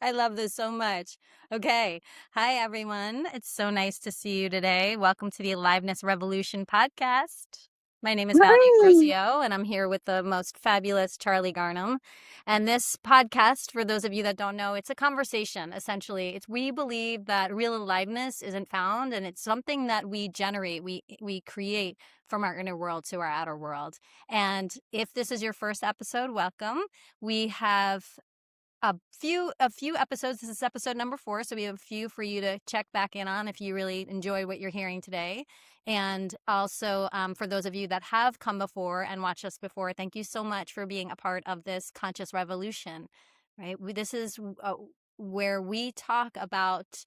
I love this so much. Okay. Hi, everyone. It's so nice to see you today. Welcome to the Aliveness Revolution podcast. My name is Valerie Woohoo! Ambrosio, and I'm here with the most fabulous Charlie Garnham. And this podcast, for those of you that don't know, it's a conversation, essentially. We believe that real aliveness isn't found, and it's something that we generate, we create from our inner world to our outer world. And if this is your first episode, welcome. We have a few episodes. This is episode number 4, so we have a few for you to check back in on if you really enjoy what you're hearing today. And also, for those of you that have come before and watched us before, thank you so much for being a part of this conscious revolution. Right? This is where we talk about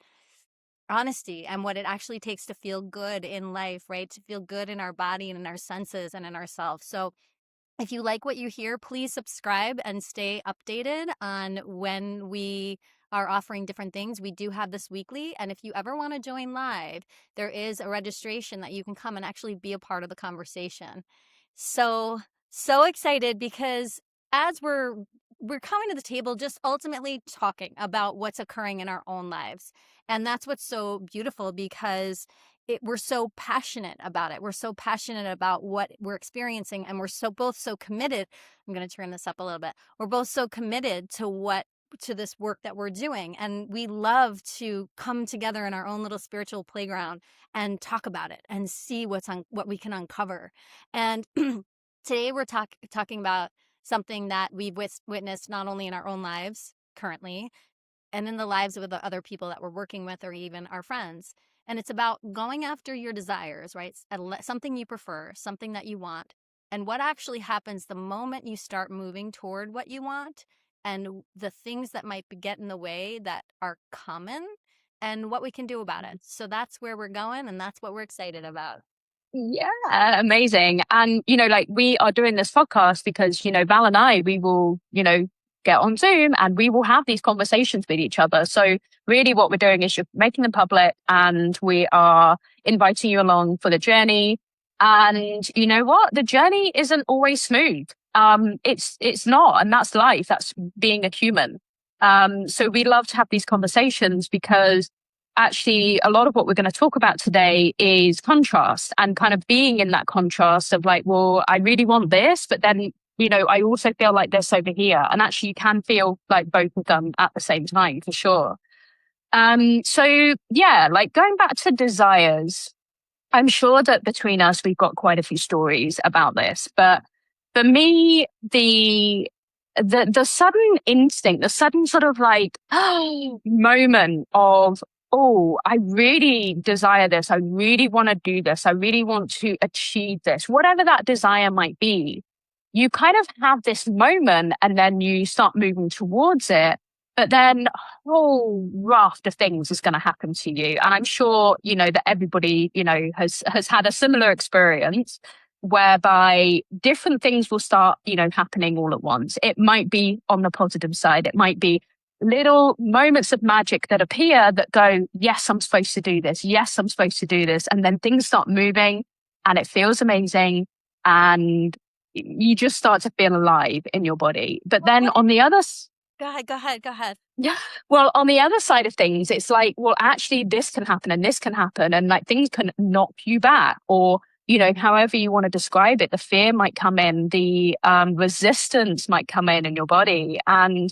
honesty and what it actually takes to feel good in life, right? To feel good in our body and in our senses and in ourselves. So if you like what you hear, please subscribe and stay updated on when we are offering different things. We do have this weekly. And if you ever want to join live, there is a registration that you can come and actually be a part of the conversation. So excited because as we're coming to the table just ultimately talking about what's occurring in our own lives. And that's what's so beautiful because we're so passionate about it. We're so passionate about what we're experiencing, and we're both so committed. I'm going to turn this up a little bit. We're both so committed to this work that we're doing, and we love to come together in our own little spiritual playground and talk about it and see what we can uncover. And today we're talking about something that we've witnessed not only in our own lives currently, and in the lives of the other people that we're working with or even our friends. And it's about going after your desires, right? Something you prefer, something that you want. And what actually happens the moment you start moving toward what you want, and the things that might get in the way that are common, and what we can do about it. So that's where we're going, and that's what we're excited about. Yeah, amazing. And, like we are doing this podcast because, Val and I, we will, get on Zoom and we will have these conversations with each other. So really what we're doing is just making them public and we are inviting you along for the journey. And you know what? The journey isn't always smooth. It's not, and that's life. That's being a human. So we love to have these conversations because actually a lot of what we're going to talk about today is contrast and kind of being in that contrast of like, well, I really want this, but then, I also feel like this over here. And actually you can feel like both of them at the same time for sure. So yeah, like going back to desires, I'm sure that between us, we've got quite a few stories about this, but for me, the sudden instinct, the sudden sort of like moment of, oh, I really desire this. I really want to do this. I really want to achieve this, whatever that desire might be. You kind of have this moment and then you start moving towards it. But then a whole raft of things is going to happen to you. And I'm sure, that everybody, has had a similar experience whereby different things will start, happening all at once. It might be on the positive side. It might be little moments of magic that appear that go, yes, I'm supposed to do this. Yes, I'm supposed to do this. And then things start moving and it feels amazing. And you just start to feel alive in your body. But Well, then wait, on the other, go ahead. yeah, well, on the other side of things, it's like, well, actually this can happen and this can happen and like things can knock you back or, however you want to describe it, the fear might come in, the resistance might come in your body. And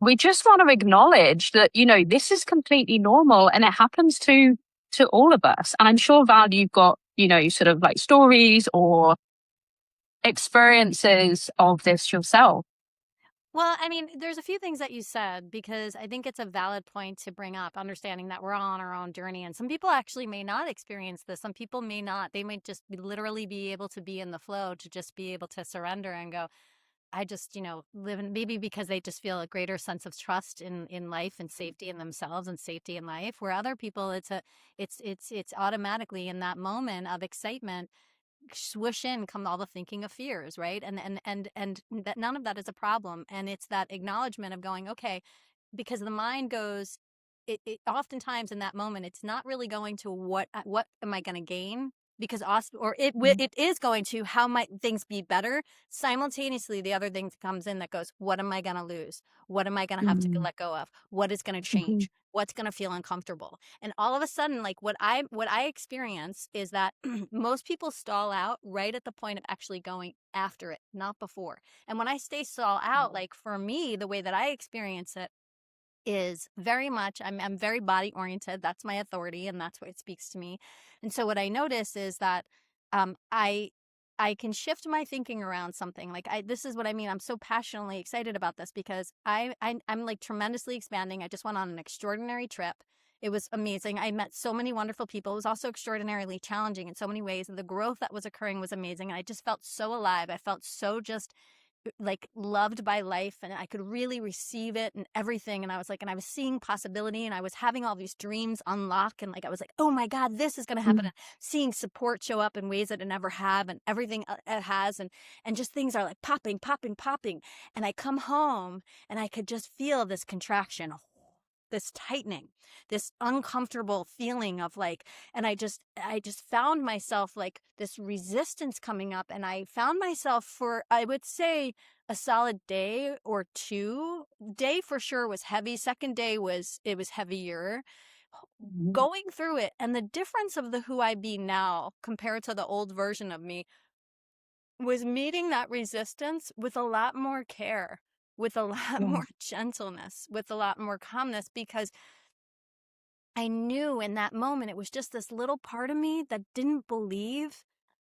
we just want to acknowledge that, this is completely normal and it happens to all of us. And I'm sure, Val, you've got, sort of like stories or experiences of this yourself. Well, I mean, there's a few things that you said because I think it's a valid point to bring up, understanding that we're all on our own journey. And some people actually may not experience this. Some people may not. They might just literally be able to be in the flow, to just be able to surrender and go, I just, live in, maybe because they just feel a greater sense of trust in life and safety in themselves and safety in life. Where other people, it's automatically in that moment of excitement, swoosh in come all the thinking of fears, right? And that none of that is a problem, and it's that acknowledgement of going, okay, because the mind goes, it oftentimes in that moment it's not really going to what am I going to gain, because also, or Mm. it is going to, how might things be better? Simultaneously, the other thing comes in that goes, what am I going to lose? What am I going to have to Mm. let go of? What is going to Mhm. change? What's going to feel uncomfortable? And all of a sudden, like what I experience is that most people stall out right at the point of actually going after it, not before. And when I stay stall out, like for me, the way that I experience it is very much, I'm very body oriented. That's my authority, and that's what it speaks to me. And so what I notice is that um I I can shift my thinking around something. Like this is what I mean. I'm so passionately excited about this because I'm like tremendously expanding. I just went on an extraordinary trip. It was amazing. I met so many wonderful people. It was also extraordinarily challenging in so many ways. And the growth that was occurring was amazing. And I just felt so alive. I felt so just like loved by life, and I could really receive it and everything. And I was like, and I was seeing possibility, and I was having all these dreams unlock, and like I was like, oh my God, this is going to happen. Mm. And seeing support show up in ways that it never have, and everything it has, and just things are like popping, popping, popping. And I come home and I could just feel this contraction, this tightening, this uncomfortable feeling of like, and I just found myself like this resistance coming up, and I found myself for, I would say, a solid day or two. Day for sure was heavy. Second day it was heavier. Mhm. Going through it, and the difference of the who I be now compared to the old version of me was meeting that resistance with a lot more care, with a lot Yeah. more gentleness, with a lot more calmness, because I knew in that moment it was just this little part of me that didn't believe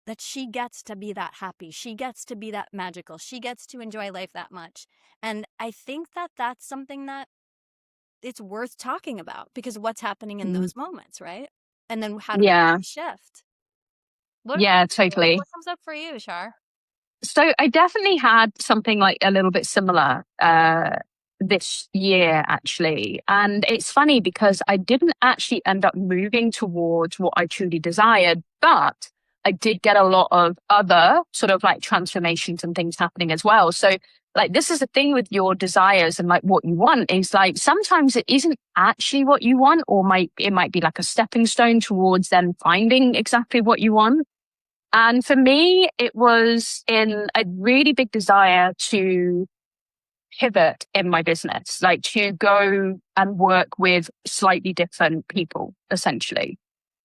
that she gets to be that happy. She gets to be that magical. She gets to enjoy life that much. And I think that that's something that it's worth talking about, because what's happening in Mm. those moments, right? And then how do we Yeah. shift? What about Yeah, you? totally. What comes up for you, Shar? So I definitely had something like a little bit similar this year, actually. And it's funny because I didn't actually end up moving towards what I truly desired, but I did get a lot of other sort of like transformations and things happening as well. So like this is the thing with your desires and like what you want is like sometimes it isn't actually what you want, or it might be like a stepping stone towards then finding exactly what you want. And for me, it was in a really big desire to pivot in my business, like to go and work with slightly different people, essentially.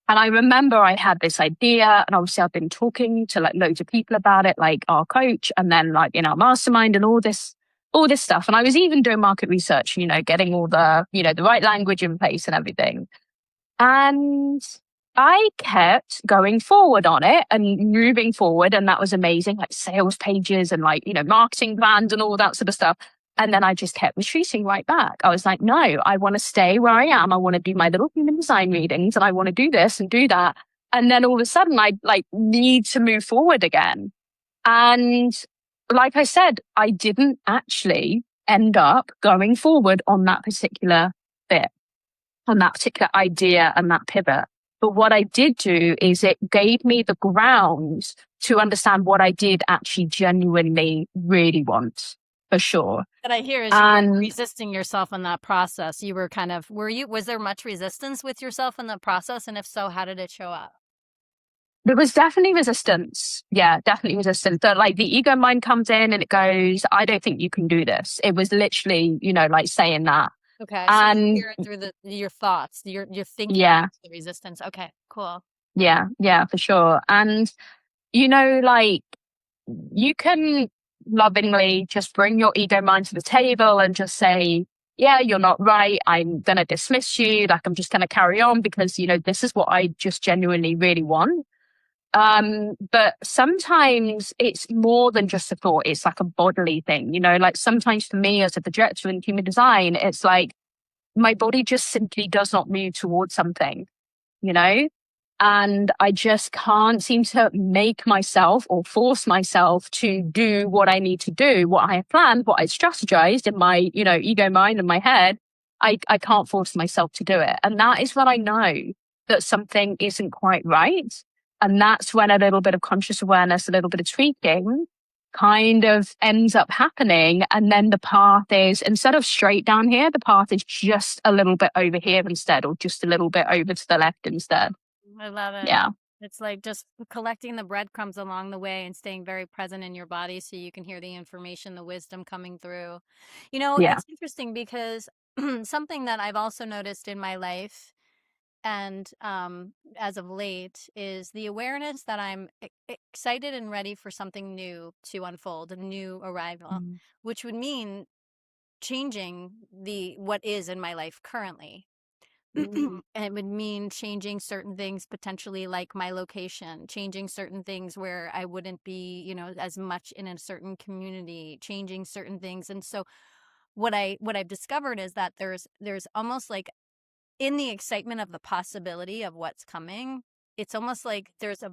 And I remember I had this idea, and obviously I've been talking to like loads of people about it, like our coach, and then like in our mastermind and all this stuff. And I was even doing market research, getting all the, the right language in place and everything. And I kept going forward on it and moving forward. And that was amazing, like sales pages and like, marketing plans and all that sort of stuff. And then I just kept retreating right back. I was like, no, I want to stay where I am. I want to do my little human design readings, and I want to do this and do that. And then all of a sudden I like need to move forward again. And like I said, I didn't actually end up going forward on that particular bit, on that particular idea and that pivot. But what I did do is it gave me the grounds to understand what I did actually genuinely really want, for sure. What I hear is you were And resisting yourself in that process. You were kind of, was there much resistance with yourself in the process? And if so, how did it show up? there was definitely resistance. Yeah, definitely resistance. That like the ego mind comes in and it goes, I don't think you can do this. It was literally, like saying that. Okay, so you And hear it through your thoughts, your thinking, yeah, the resistance. Okay, cool. yeah, for sure. And, like you can lovingly just bring your ego mind to the table and just say, yeah, you're not right. I'm going to dismiss you. Like, I'm just going to carry on because, this is what I just genuinely really want. But sometimes it's more than just a thought. It's like a bodily thing, like sometimes for me as a projector in human design, it's like my body just simply does not move towards something, you know? And I just can't seem to make myself or force myself to do what I need to do, what I have planned, what I strategized in my, ego mind and my head. I can't force myself to do it. And that is when I know that something isn't quite right. And that's when a little bit of conscious awareness, a little bit of tweaking kind of ends up happening. And then the path is, instead of straight down here, the path is just a little bit over here instead, or just a little bit over to the left instead. I love it. Yeah. It's like just collecting the breadcrumbs along the way and staying very present in your body so you can hear the information, the wisdom coming through. You know, Yeah. it's interesting because something that I've also noticed in my life and as of late is the awareness that I'm excited and ready for something new to unfold, a new arrival, Mm. which would mean changing the what is in my life currently. Mm. It would mean changing certain things, potentially like my location, changing certain things where I wouldn't be, you know, as much in a certain community, changing certain things. And so what I've discovered is that there's almost like in the excitement of the possibility of what's coming, it's almost like there's a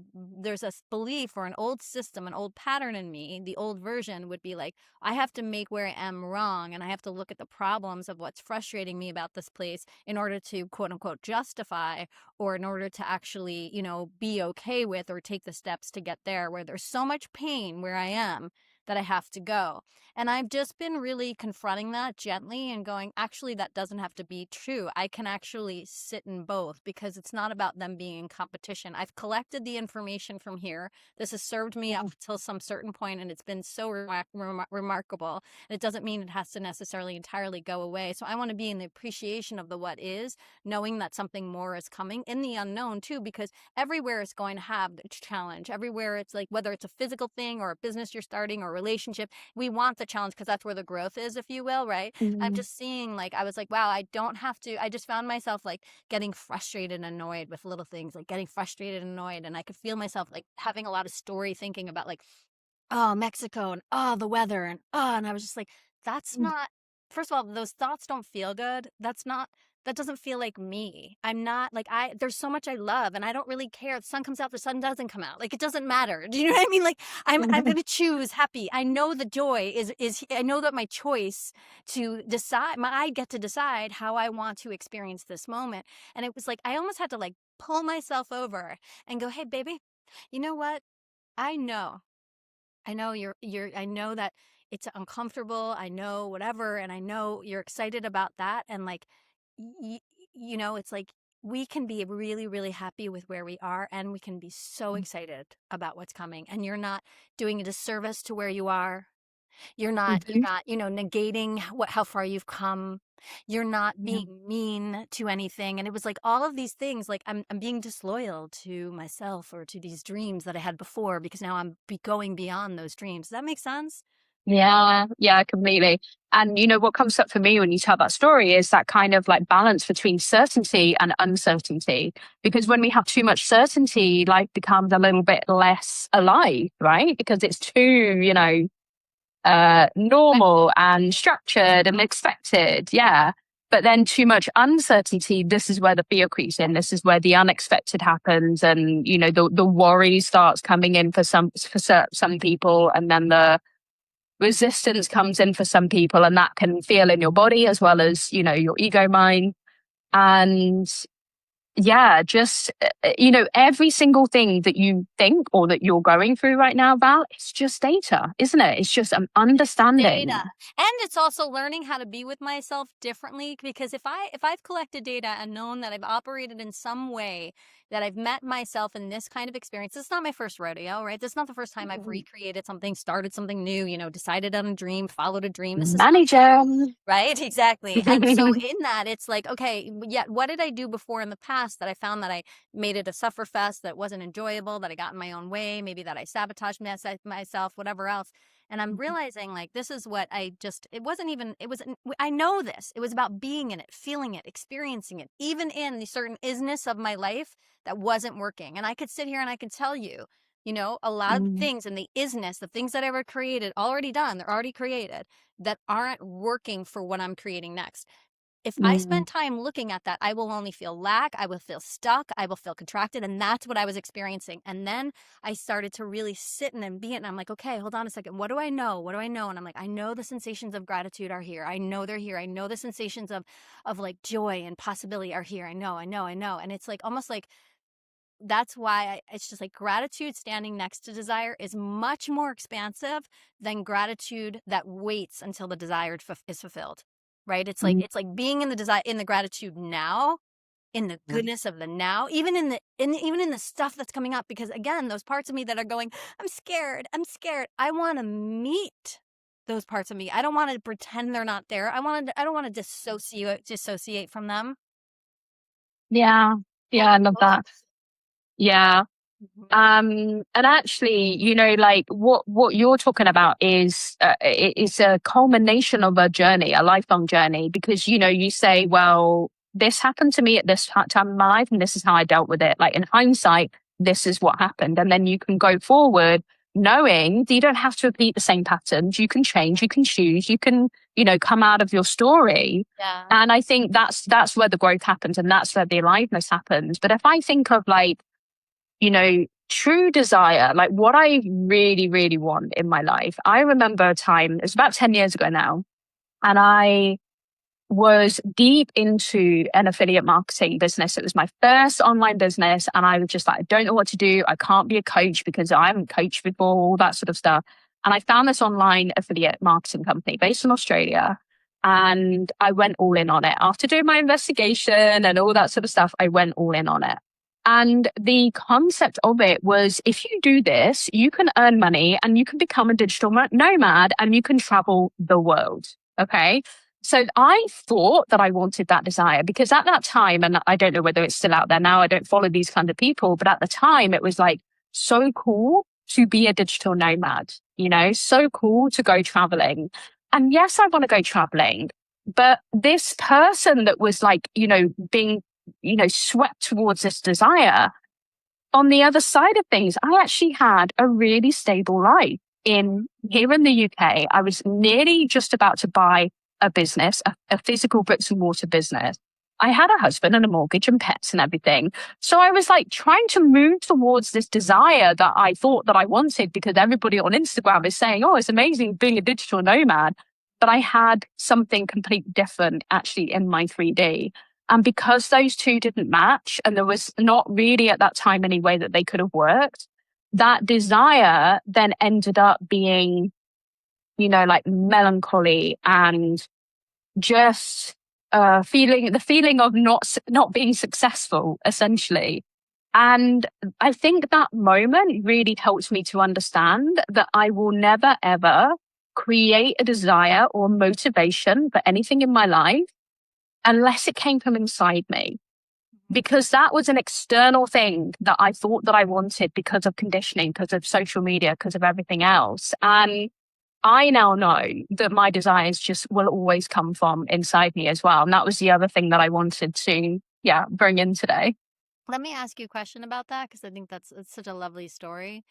belief or an old system, an old pattern in me. The old version would be like, I have to make where I am wrong, and I have to look at the problems of what's frustrating me about this place in order to quote unquote justify, or in order to actually, you know, be okay with or take the steps to get there, where there's so much pain where I am that I have to go. And I've just been really confronting that gently and going, actually, that doesn't have to be true. I can actually sit in both because it's not about them being in competition. I've collected the information from here. This has served me up until some certain point, and it's been so remarkable. And it doesn't mean it has to necessarily entirely go away. So I want to be in the appreciation of the what is, knowing that something more is coming in the unknown too, because everywhere is going to have its challenge. Everywhere it's like, whether it's a physical thing or a business you're starting or a relationship, we want the challenge because that's where the growth is, if you will, right? I'm Mm. just seeing, like, I was like, wow, I don't have to. I just found myself like getting frustrated and annoyed with little things, like getting frustrated and annoyed. And I could feel myself like having a lot of story thinking about like, oh, Mexico and oh, the weather and I was just like, that's not, first of all, those thoughts don't feel good. That doesn't feel like me. I'm not like, there's so much I love and I don't really care. The sun comes out, the sun doesn't come out. Like, it doesn't matter. Do you know what I mean? Like, I'm going to choose happy. I know the joy I know that my choice to decide, I get to decide how I want to experience this moment. And it was like, I almost had to like pull myself over and go, hey, baby, you know what? I know I know I know that it's uncomfortable. I know whatever. And I know you're excited about that. And like, y- you know, it's like we can be really, really happy with where we are. And we can be so excited about what's coming. And you're not doing a disservice to where you are. You're Mhm. not, you know, negating how far you've come. You're not Yeah. being mean to anything. And it was like all of these things, like I'm being disloyal to myself or to these dreams that I had before because now I'm going beyond those dreams. Does that make sense? Yeah, yeah, completely. And you know what comes up for me when you tell that story is that kind of like balance between certainty and uncertainty. Because when we have too much certainty, life becomes a little bit less alive, right? Because it's too, you know, normal and structured and expected. Yeah. But then too much uncertainty, this is where the fear creeps in. This is where the unexpected happens. And, you know, the worry starts coming in for some people. And then the resistance comes in for some people, and that can feel in your body as well as, you know, your ego mind. And yeah, just, you know, every single thing that you think or that you're going through right now, Val, it's just data, isn't it? It's just an Data. understanding. And it's also learning how to be with myself differently because if I've collected data and known that I've operated in some way that I've met myself in this kind of experience, this is not my first rodeo, right? This is not the first time I've recreated something, started something new, you know, decided on a dream, followed a dream. This is not Manager. right, exactly. And so in that, it's like, okay, yeah, what did I do before in the past that I found that I made it a suffer fest, that wasn't enjoyable, that I got in my own way, maybe that I sabotaged myself, whatever else. And I'm realizing like this is what it wasn't even, it was, I know this. It was about being in it, feeling it, experiencing it, even in the certain isness of my life that wasn't working. And I could sit here and I could tell you, you know, a lot of Mm, things in the isness, the things that I ever created, already done, they're already created that aren't working for what I'm creating next. If I mm, spend time looking at that, I will only feel lack, I will feel stuck, I will feel contracted. And that's what I was experiencing. And then I started to really sit in and be it. And I'm like, okay, hold on a second. What do I know? What do I know? And I'm like, I know the sensations of gratitude are here. I know they're here. I know the sensations of like joy and possibility are here. I know, I know, I know. And it's like almost like that's why it's just like gratitude standing next to desire is much more expansive than gratitude that waits until the desire is fulfilled, right? mm. It's like being in the desire, in the gratitude now in the goodness of the now, even even in the stuff that's coming up, because again, those parts of me that are going, I'm scared. I want to meet those parts of me. I don't want to pretend they're not there. I don't want to dissociate from them. Yeah. Yeah, I love that. Yeah. Mhm. And actually, like what you're talking about is it's a culmination of a journey, a lifelong journey, because you say, well, this happened to me at this time in my life, and this is how I dealt with it. Like in hindsight, this is what happened, and then you can go forward knowing that you don't have to repeat the same patterns. You can change, you can choose, you can come out of your story. Yeah. And I think that's where the growth happens, and that's where the aliveness happens. But if I think of like true desire, like what I really, really want in my life. I remember a time, it's about 10 years ago now, and I was deep into an affiliate marketing business. It was my first online business. And I was just like, I don't know what to do. I can't be a coach because I haven't coached before, all that sort of stuff. And I found this online affiliate marketing company based in Australia. And I went all in on it. After doing my investigation and all that sort of stuff, I went all in on it. And the concept of it was if you do this, you can earn money and you can become a digital nomad and you can travel the world. Okay. So I thought that I wanted that desire because at that time, and I don't know whether it's still out there now, I don't follow these kind of people, but at the time it was like so cool to be a digital nomad, so cool to go traveling. And yes, I want to go traveling, but this person that was like, being, swept towards this desire, on the other side of things, I actually had a really stable life in here in the UK. I was nearly just about to buy a business, a physical bricks and mortar business. I had a husband and a mortgage and pets and everything. So I was like trying to move towards this desire that I thought that I wanted because everybody on Instagram is saying, oh, it's amazing being a digital nomad. But I had something completely different actually in my 3D. And because those two didn't match, and there was not really at that time any way that they could have worked, that desire then ended up being, like melancholy and just feeling the feeling of not being successful, essentially. And I think that moment really helped me to understand that I will never ever create a desire or motivation for anything in my life unless it came from inside me, because that was an external thing that I thought that I wanted because of conditioning, because of social media, because of everything else. And I now know that my desires just will always come from inside me as well. And that was the other thing that I wanted to, bring in today. Let me ask you a question about that because I think it's such a lovely story.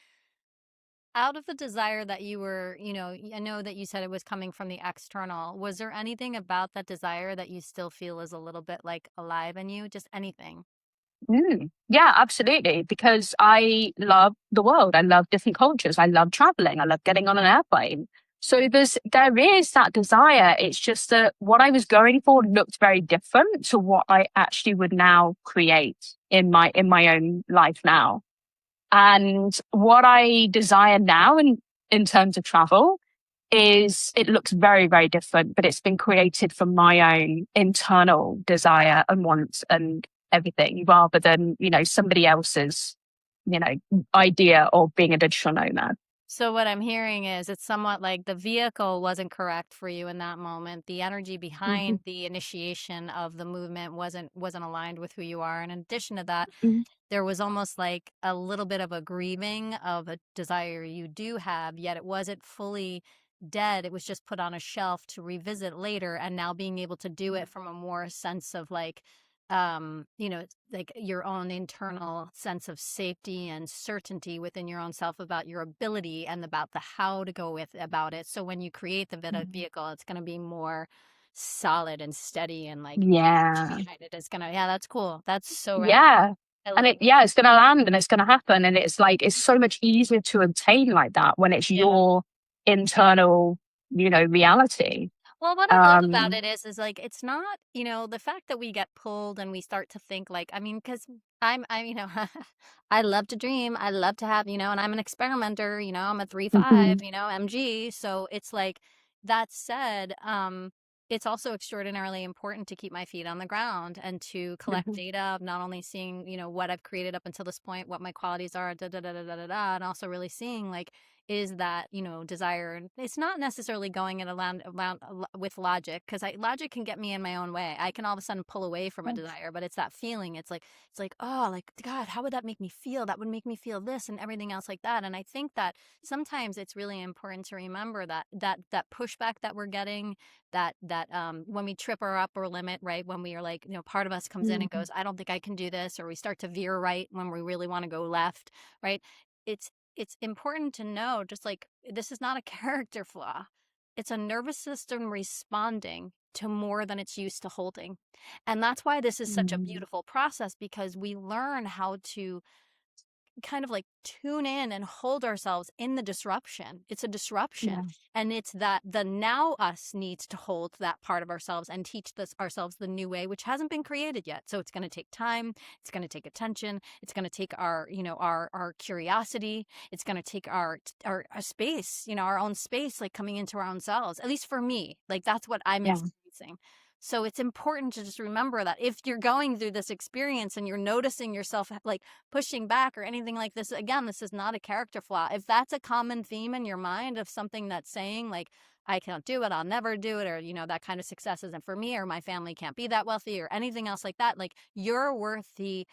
Out of the desire that you were, I know that you said it was coming from the external. Was there anything about that desire that you still feel is a little bit like alive in you? Just anything? Yeah, absolutely. Because I love the world. I love different cultures. I love traveling. I love getting on an airplane. So there is that desire. It's just that what I was going for looked very different to what I actually would now create in my own life now. And what I desire now in terms of travel is it looks very, very different, but it's been created from my own internal desire and wants and everything rather than, somebody else's, idea of being a digital nomad. So what I'm hearing is it's somewhat like the vehicle wasn't correct for you in that moment. The energy Mhm, behind the initiation of the movement wasn't aligned with who you are. And in addition to that, mhm, there was almost like a little bit of a grieving of a desire you do have, yet it wasn't fully dead. It was just put on a shelf to revisit later. And now being able to do it from a more sense of like, like your own internal sense of safety and certainty within your own self about your ability and about the how to go with about it. So when you create the vehicle, it's going to be more solid and steady and like the energy yeah. behind it is going to, yeah, that's cool. That's so right. Yeah. I And love it. it's going to land and it's going to happen. And it's like, it's so much easier to obtain like that when it's Yeah. your internal, reality. Well, what I love about Um, it is like it's not, the fact that we get pulled and we start to think like, I mean, because I love to dream, I love to have, and I'm an experimenter, I'm a 3-5, mhm, MG. So it's like that said, it's also extraordinarily important to keep my feet on the ground and to collect data of not only seeing, what I've created up until this point, what my qualities are, da da da da da da, da, and also really seeing like, is that, desire. And it's not necessarily going it around with logic, because logic can get me in my own way. I can all of a sudden pull away from a desire, but it's that feeling. It's like, oh, like, God, how would that make me feel? That would make me feel this and everything else like that. And I think that sometimes it's really important to remember that pushback that we're getting, that when we trip our upper limit, right, when we are like, part of us comes in and goes, I don't think I can do this, or we start to veer right when we really want to go left, right? It's important to know, just like, this is not a character flaw. It's a nervous system responding to more than it's used to holding. And that's why this is such a Mm. beautiful process, because we learn how to kind of like tune in and hold ourselves in the disruption. It's a disruption. Yeah. And it's that the now us needs to hold that part of ourselves and teach ourselves the new way, which hasn't been created yet. So it's going to take time. It's going to take attention. It's going to take our curiosity. It's going to take our space, our own space, like coming into our own selves. At least for me, like that's what I'm Yeah. experiencing. So it's important to just remember that if you're going through this experience and you're noticing yourself like pushing back or anything like this, again, this is not a character flaw. If that's a common theme in your mind of something that's saying like, I can't do it, I'll never do it, or, that kind of success isn't for me, or my family can't be that wealthy, or anything else like that, like, you're worth the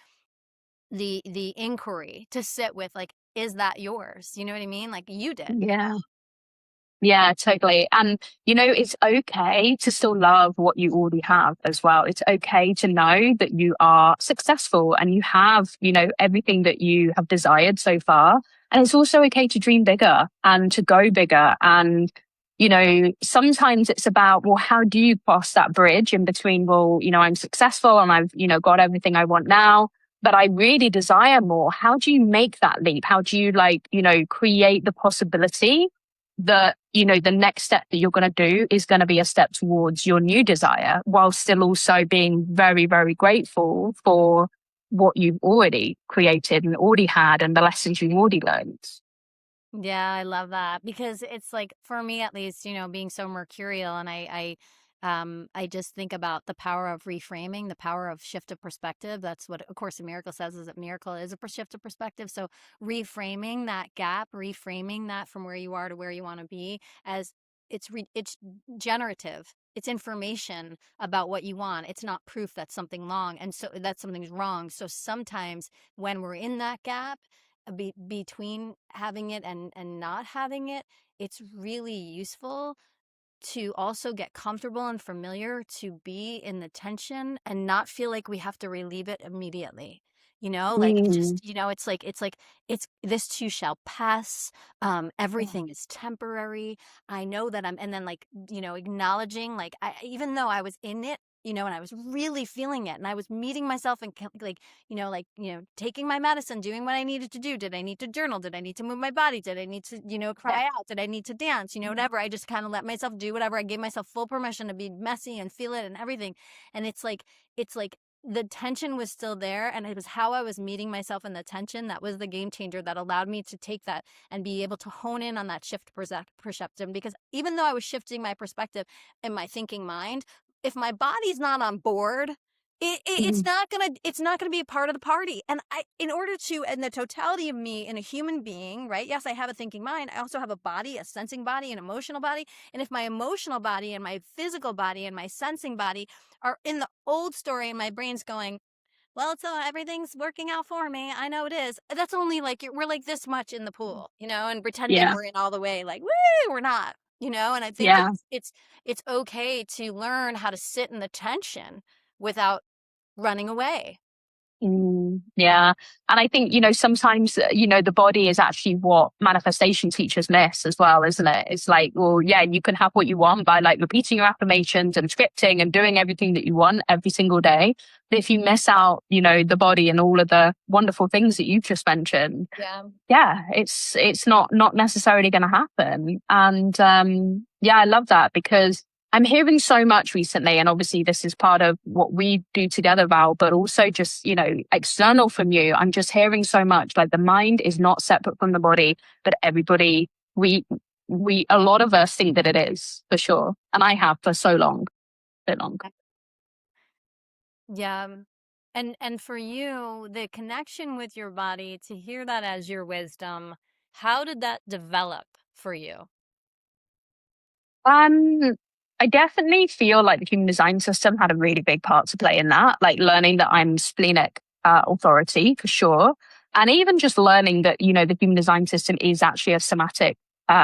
inquiry to sit with, like, is that yours? You know what I mean? Like, you did. Yeah. Yeah, totally. And, it's okay to still love what you already have as well. It's okay to know that you are successful and you have, everything that you have desired so far. And it's also okay to dream bigger and to go bigger. And, sometimes it's about, well, how do you cross that bridge in between, well, I'm successful and I've, got everything I want now, but I really desire more. How do you make that leap? How do you create the possibility that the next step that you're going to do is going to be a step towards your new desire, while still also being very, very grateful for what you've already created and already had and the lessons you've already learned. Yeah, I love that, because it's like, for me at least, being so mercurial, and I just think about the power of reframing, the power of shift of perspective. That's what A Course in Miracles says, is that miracle is a shift of perspective. So reframing that gap, reframing that from where you are to where you want to be, as it's generative. It's information about what you want. It's not proof that something's wrong. So sometimes when we're in that gap, between having it and not having it, it's really useful to also get comfortable and familiar, to be in the tension and not feel like we have to relieve it immediately. Like, Mm. just, it's this too shall pass. Yeah. Everything is temporary. I know that and then, like, acknowledging, like, even though I was in it, and I was really feeling it, and I was meeting myself and taking my medicine, doing what I needed to do. Did I need to journal? Did I need to move my body? Did I need to, Yeah. cry out? Did I need to dance? Whatever. I just kind of let myself do whatever. I gave myself full permission to be messy and feel it and everything. And it's like the tension was still there. And it was how I was meeting myself in the tension that was the game changer, that allowed me to take that and be able to hone in on that shift perception. Because even though I was shifting my perspective in my thinking mind, if my body's not on board, Mm. it's not gonna be a part of the party. And in order to, and the totality of me in a human being, right? Yes, I have a thinking mind. I also have a body, a sensing body, an emotional body. And if my emotional body and my physical body and my sensing body are in the old story, and my brain's going, well, it's everything's working out for me, I know it is. That's only like, we're like this much in the pool, and pretending Yeah. we're in all the way, like, woo, we're not. And I think Yeah. it's okay to learn how to sit in the tension without running away. Yeah. And I think, sometimes, the body is actually what manifestation teachers miss as well, isn't it? It's like, well, yeah, you can have what you want by like repeating your affirmations and scripting and doing everything that you want every single day. But if you miss out, the body and all of the wonderful things that you've just mentioned, Yeah. yeah, it's not necessarily going to happen. And yeah, I love that, because I'm hearing so much recently, and obviously this is part of what we do together, Val, but also just, external from you. I'm just hearing so much, like, the mind is not separate from the body, but everybody, we a lot of us think that it is, for sure. And I have for so long. bit long. Yeah. And for you, the connection with your body, to hear that as your wisdom, how did that develop for you? Um, I definitely feel like the human design system had a really big part to play in that, like learning that I'm splenic authority for sure. And even just learning that, the human design system is actually a somatic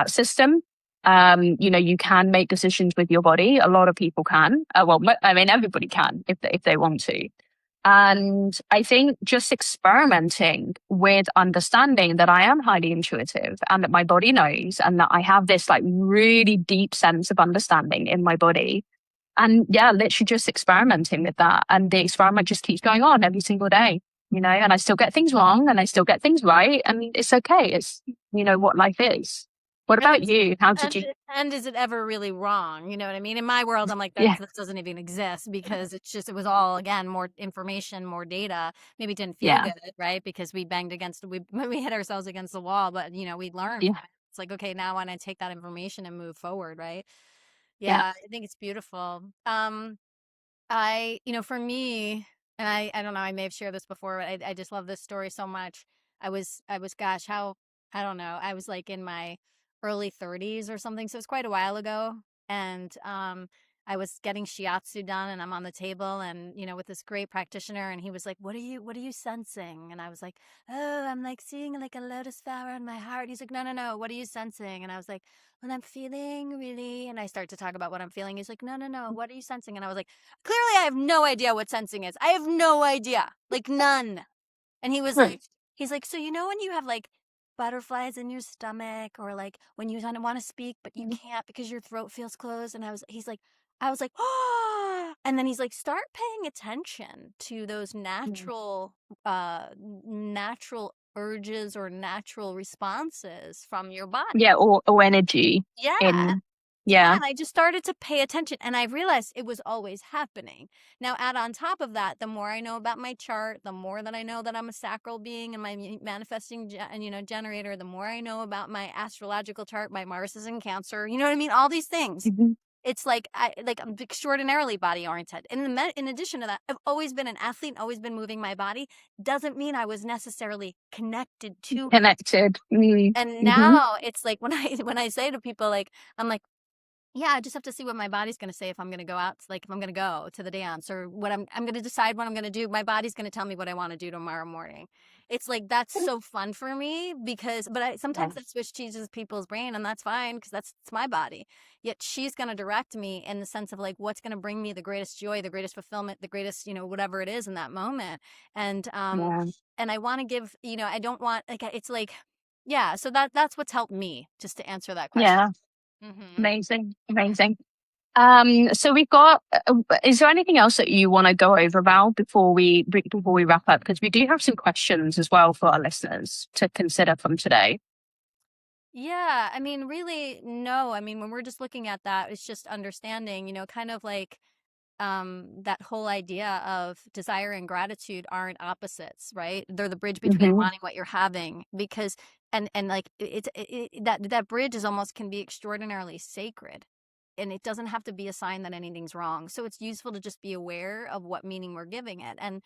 system. You can make decisions with your body. A lot of people can. I mean, everybody can if they want to. And I think just experimenting with understanding that I am highly intuitive and that my body knows and that I have this like really deep sense of understanding in my body. And yeah, literally just experimenting with that. And the experiment just keeps going on every single day, and I still get things wrong and I still get things right. And it's okay. It's, what life is. What And about it's you? How did you? and is it ever really wrong? You know what I mean? In my world, I'm like, Yeah, that doesn't even exist, because it was all, again, more information, more data. Maybe it didn't feel yeah, good, right? Because we banged against we hit ourselves against the wall, but we learned from yeah, it. It's like, okay, now I want to take that information and move forward, right? yeah. Yeah, I think it's beautiful. For me, and I don't know, I may have shared this before, but I just love this story so much. Gosh, I don't know, I was like in my early 30s or something, so it's quite a while ago. And I was getting shiatsu done, and I'm on the table, and with this great practitioner, and he was like, what are you sensing? And I was like, oh, I'm like seeing like a lotus flower in my heart. He's like, no, no, no, what are you sensing? And I was like, when I'm feeling really, and I start to talk about what I'm feeling. He's like, no, no, no, what are you sensing? And I was like, clearly I have no idea what sensing is. I have no idea, like none. And Hmm. he's like, so when you have like butterflies in your stomach, or like when you kind of want to speak but you can't because your throat feels closed. And I was like, oh. And then he's like, start paying attention to those natural urges or natural responses from your body. Yeah, or energy Yeah. in, Yeah, yeah. and I just started to pay attention, and I realized it was always happening. Now, add on top of that, the more I know about my chart, the more that I know that I'm a sacral being and my manifesting generator, the more I know about my astrological chart, my Mars is in Cancer. You know what I mean? All these things. Mhm. It's like I'm extraordinarily body oriented. In addition to that, I've always been an athlete, always been moving my body. Doesn't mean I was necessarily connected to it. Connected. And Mm-hmm. now it's like when I say to people, like, I'm like, yeah, I just have to see what my body's going to say, if I'm going to go out, like if I'm going to go to the dance, or what I'm going to decide what I'm going to do. My body's going to tell me what I want to do tomorrow morning. It's like, that's so fun for me, because, but Yeah. sometimes that switch cheeses people's brain, and that's fine, because it's my body. Yet she's going to direct me in the sense of like, what's going to bring me the greatest joy, the greatest fulfillment, the greatest, whatever it is in that moment. And, Yeah. and I want to give, I don't want, like, it's like, yeah. So that's what's helped me, just to answer that question. Yeah. Hmm. Amazing. Amazing. So we've got, is there anything else that you want to go over about before we wrap up? Because we do have some questions as well for our listeners to consider from today. Yeah, I mean, really, no. I mean, when we're just looking at that, it's just understanding, kind of like that whole idea of desire and gratitude aren't opposites, right? They're the bridge between Hmm. wanting what you're having, because and like that bridge is almost can be extraordinarily sacred. And it doesn't have to be a sign that anything's wrong. So it's useful to just be aware of what meaning we're giving it. And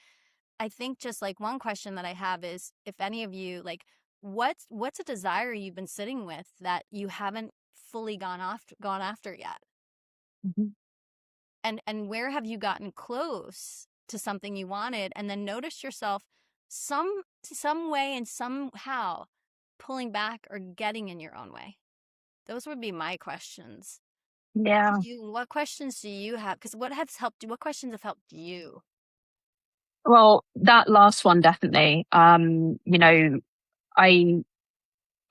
I think just like one question that I have is, if any of you, like, what's a desire you've been sitting with that you haven't fully gone after yet? Hmm. And where have you gotten close to something you wanted, and then noticed yourself some way and somehow pulling back or getting in your own way? Those would be my questions. Yeah. What questions do you have? Because what questions have helped you? Well, that last one definitely. I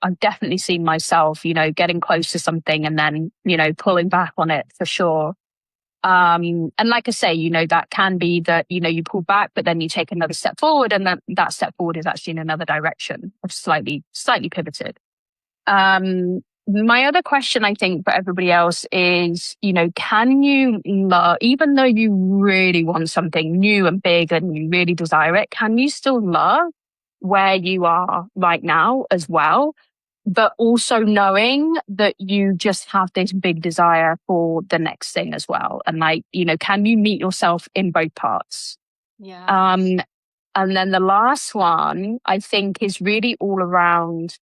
I've definitely seen myself, getting close to something and then, pulling back on it for sure. And like I say, that can be that, you pull back, but then you take another step forward, and that step forward is actually in another direction, of slightly pivoted. My other question, I think, for everybody else is, can you love, even though you really want something new and big and you really desire it, can you still love where you are right now as well? but also knowing that you just have this big desire for the next thing as well. And like, can you meet yourself in both parts? Yeah. Um, and then the last one, I think, is really all around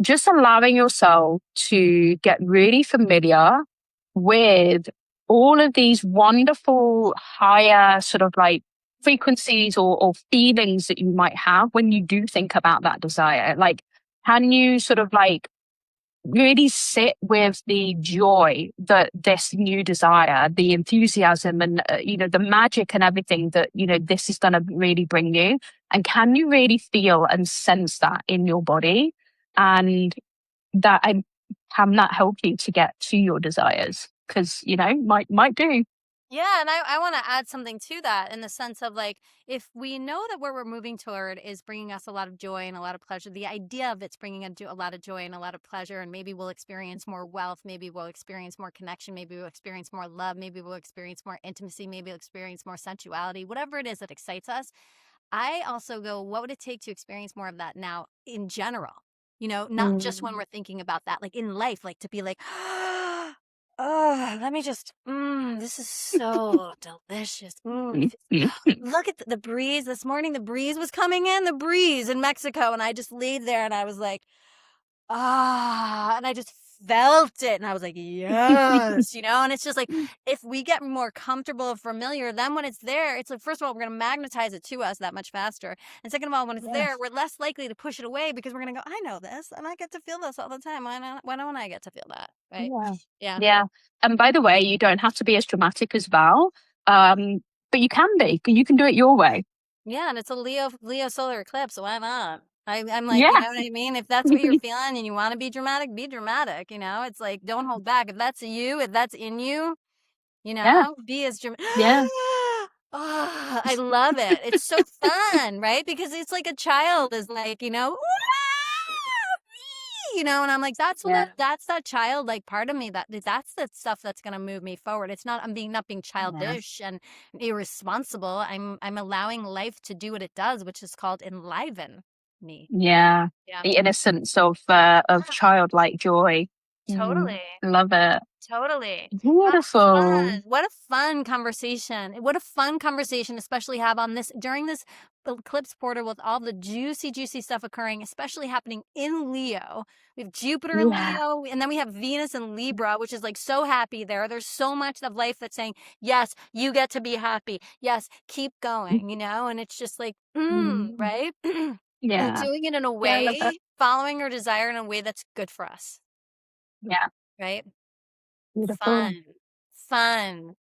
just allowing yourself to get really familiar with all of these wonderful higher sort of like frequencies or feelings that you might have when you do think about that desire. Like, can you sort of like really sit with the joy that this new desire, the enthusiasm and, the magic and everything that, this is going to really bring you? And can you really feel and sense that in your body? And that I can that help you to get to your desires? Because, might do. Yeah, and I want to add something to that in the sense of like, if we know that where we're moving toward is bringing us a lot of joy and a lot of pleasure, the idea of it's bringing a lot of joy and a lot of pleasure, and maybe we'll experience more wealth, maybe we'll experience more connection, maybe we'll experience more love, maybe we'll experience more intimacy, maybe we'll experience more sensuality, whatever it is that excites us. I also go, what would it take to experience more of that now in general? Not just when Mm. we're thinking about that, like in life, like to be like, oh, let me just, this is so delicious. Look at the breeze. This morning, the breeze was coming in, the breeze in Mexico. And I just laid there and I was like, and I just felt it. And I was like, yes, and it's just like, if we get more comfortable and familiar, then when it's there, it's like, first of all, we're going to magnetize it to us that much faster. And second of all, when it's Yeah. there, we're less likely to push it away because we're going to go, I know this and I get to feel this all the time. Why don't I get to feel that? Right. Yeah. Yeah. Yeah. And by the way, you don't have to be as dramatic as Val. But you can be. You can do it your way. Yeah. And it's a Leo solar eclipse. So why not? I'm like, you Yeah. know what I mean? If that's what you're feeling and you want to be dramatic, be dramatic. It's like, don't hold back. If that's you, if that's in you, Yeah. be as dramatic. Yeah. Oh, I love it. It's so fun, right? Because it's like a child is like, and I'm like, Yeah. that's that childlike part of me that's the stuff that's going to move me forward. It's not, not being Yeah. childish and irresponsible. I'm allowing life to do what it does, which is called enliven me. Yeah. Yeah. The innocence of Yeah, childlike joy. totally. Love it. Totally. How Beautiful. fun. What a fun conversation. What a fun conversation, especially have on this during this eclipse portal with all the juicy, juicy stuff occurring, especially happening in Leo. We have Jupiter in Yeah. Leo, and then we have Venus in Libra, which is like so happy there. There's so much of life that's saying, yes, you get to be happy. Yes, keep going, and it's just like, Mm. right? And Yeah. doing it in a Yeah, I love it. way, following our desire in a way that's good for us, Yeah. right? Beautiful. Fun. Fun.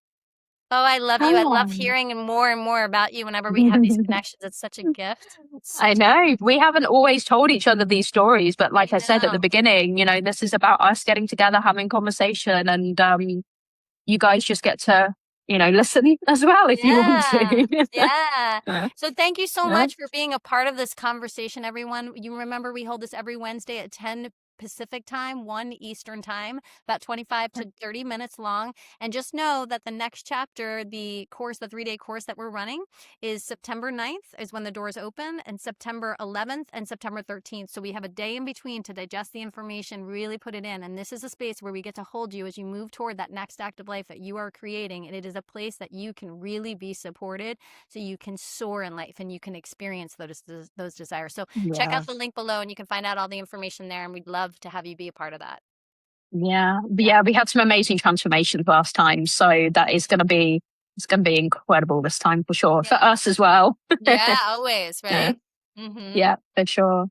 Oh, I love you. I love Oh. hearing and more about you whenever we have these connections. It's such a gift. It's I such know we haven't always told each other these stories, but like I I said at the know. beginning, this is about us getting together, having conversation, and you guys just get to, listen as well if you want Yeah. to. Yeah. Yeah. So thank you so Yeah. much for being a part of this conversation, everyone. You remember we hold this every Wednesday at 10 Pacific time, 1 Eastern time, about 25 to 30 minutes long. And just know that the next chapter, the 3-day course that we're running is September 9th is when the doors open, and September 11th and September 13th. So we have a day in between to digest the information, really put it in. And this is a space where we get to hold you as you move toward that next act of life that you are creating. And it is a place that you can really be supported so you can soar in life and you can experience those desires. So check Yeah. out the link below and you can find out all the information there. And we'd love to have you be a part of that. Yeah. But Yeah. yeah, we had some amazing transformations last time. So that is it's gonna be incredible this time for sure. For Yeah. us as well. Yeah, always, Yeah. right? Mm-hmm. Yeah, for sure.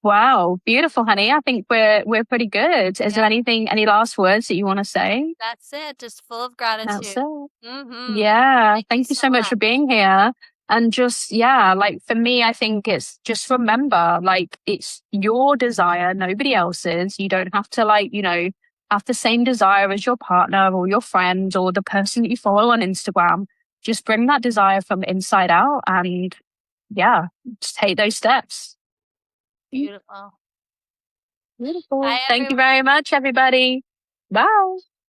Wow, beautiful, honey. I think we're pretty good. Is there Yeah, any last words that you want to say? that's it. Just full of That's gratitude. it. Mm-hmm. Yeah, Thank you thank you so so much much. for being here. And just, yeah, like for me, I think it's just remember, like, it's your desire, nobody else's. You don't have to, like, have the same desire as your partner or your friend or the person that you follow on Instagram. Just bring that desire from inside out and, yeah, just take those steps. Beautiful. Beautiful. Bye, Thank you everyone. very much, everybody. Bye.